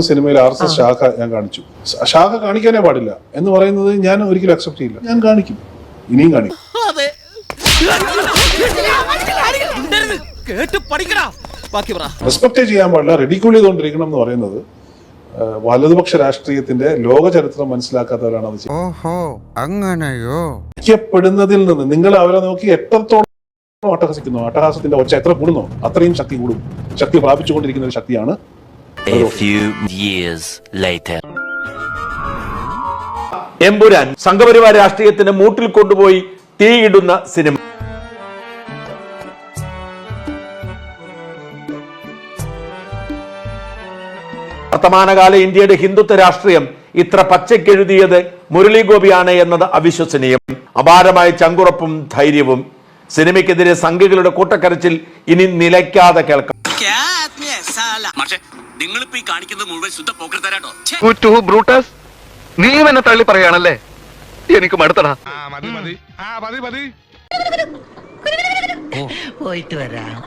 സിനിമയിൽ RSS ശാഖ ഞാൻ കാണിച്ചു. ശാഖ കാണിക്കാനേ പാടില്ല എന്ന് പറയുന്നത് ഞാൻ ഒരിക്കലും അക്സെപ്റ്റ് ചെയ്യില്ല. ഞാൻ കാണിക്കും, ഇനിയും കാണിക്കും. റെസ്പെക്ട് ചെയ്യാൻ പാടില്ല, റെഡിക്യൂൾ ചെയ്തുകൊണ്ടിരിക്കണം എന്ന് പറയുന്നത് വലതുപക്ഷ രാഷ്ട്രീയത്തിന്റെ ലോക ചരിത്രം മനസ്സിലാക്കാത്തവരാണ് അത് ഐക്യപ്പെടുന്നതിൽ നിന്ന്. നിങ്ങൾ അവരെ നോക്കി എത്രത്തോളം അട്ടഹസിക്കുന്നു, അട്ടഹാസത്തിന്റെ ഒച്ച എത്ര കൂടുന്നോ അത്രയും ശക്തി കൂടും. ശക്തി പ്രാപിച്ചുകൊണ്ടിരിക്കുന്ന ഒരു ശക്തിയാണ്. എമ്പുരാൻ സംഘപരിവാര രാഷ്ട്രീയത്തിന് മൂട്ടിൽ കൊണ്ടുപോയി തീയിടുന്ന സിനിമ. വർത്തമാനകാല ഇന്ത്യയുടെ ഹിന്ദുത്വ രാഷ്ട്രീയം ഇത്ര പച്ചക്കെഴുതിയത് മുരളി ഗോപിയാണ് എന്നത് അവിശ്വസനീയം. അപാരമായ ചങ്കുറപ്പും ധൈര്യവും. സിനിമയ്ക്കെതിരെ സംഘികളുടെ കൂട്ടക്കരച്ചിൽ ഇനി നിലയ്ക്കാതെ കേൾക്കാം. നീ എന്നെ തള്ളി പറയാണല്ലേ? എനിക്ക് മടുത്തടാ. പോയിട്ട് വരാം.